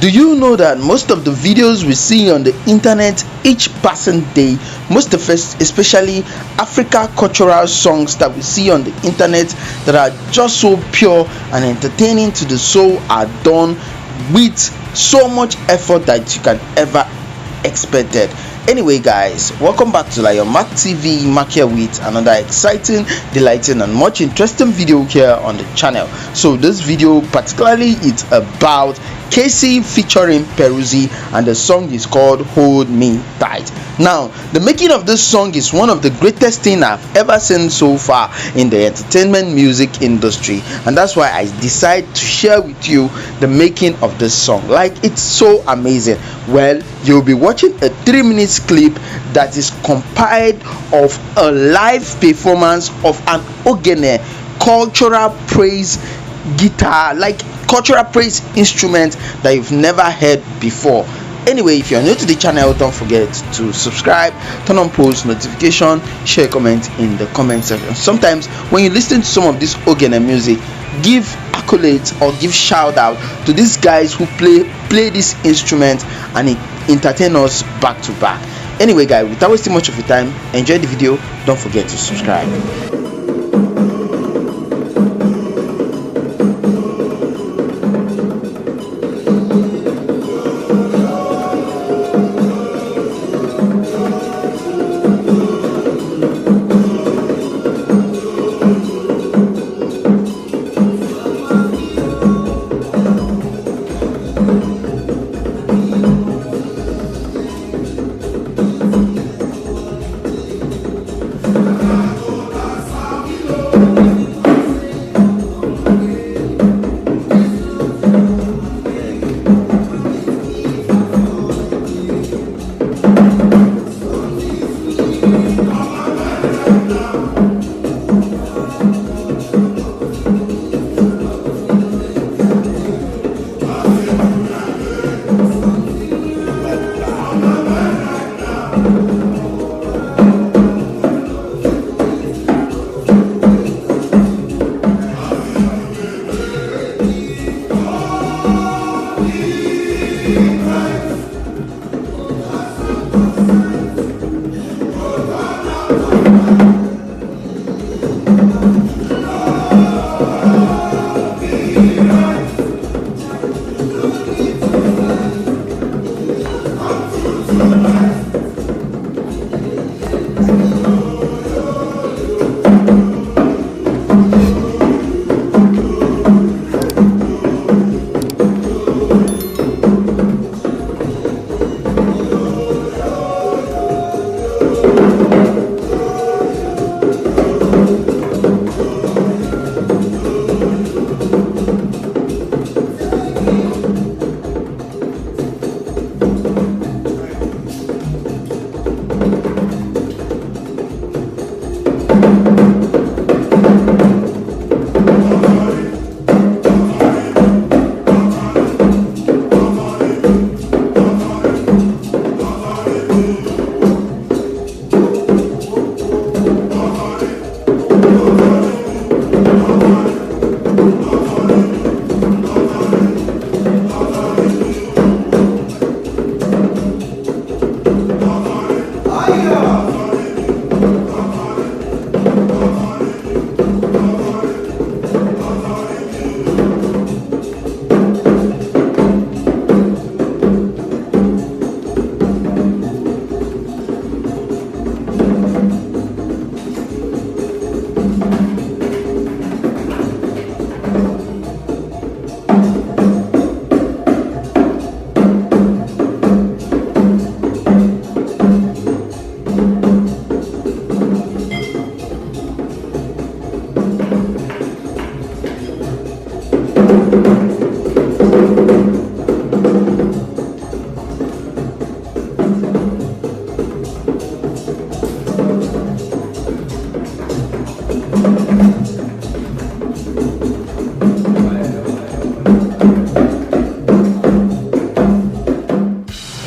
Do you know that most of the videos we see on the internet each passing day, most of us, especially Africa cultural songs that we see on the internet that are just so pure and entertaining to the soul, are done with so much effort that you can ever expected. Anyway guys, welcome back to Lion Mark TV. Mark here with another exciting, delighting and much interesting video here on the channel. So this video particularly is about Kcee featuring Peruzzi, and the song is called Hold Me Tight. Now the making of this song is one of the greatest thing I've ever seen so far in the entertainment music industry, and that's why I decided to share with you the making of this song. Like, it's so amazing. Well, you'll be watching a 3-minute clip that is compiled of a live performance of an Ogene cultural praise guitar, like cultural praise instrument that you've never heard before. Anyway, if you're new to the channel, don't forget to subscribe, turn on post notification, share a comment in the comment section. Sometimes when you listen to some of this Ogene music, give accolades or give shout out to these guys who play this instrument and entertain us back to back. Anyway guys, without wasting much of your time, enjoy the video. Don't forget to subscribe.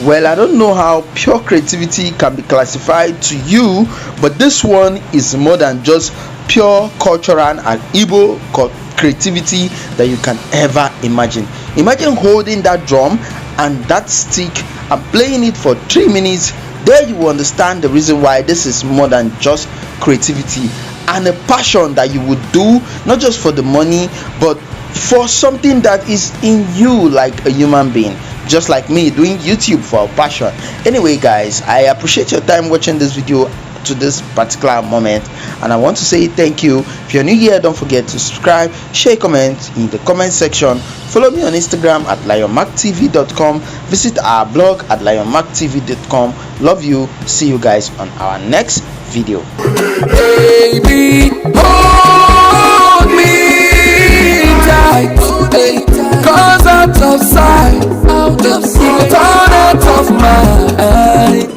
Well, I don't know how pure creativity can be classified to you, but this one is more than just pure cultural and Igbo creativity that you can ever imagine. Imagine holding that drum and that stick, I'm playing it for 3 minutes. There you will understand the reason why this is more than just creativity and a passion that you would do, not just for the money but for something that is in you, like a human being, just like me doing YouTube for a passion. Anyway guys, I appreciate your time watching this video to this particular moment, and I want to say thank you. If you're new here, don't forget to subscribe, share, comment in the comment section, follow me on Instagram at lionmarktv.com, visit our blog at lionmarktv.com. Love you. See you guys on our next video. Baby, hold me tight, cause out of sight, out of mind.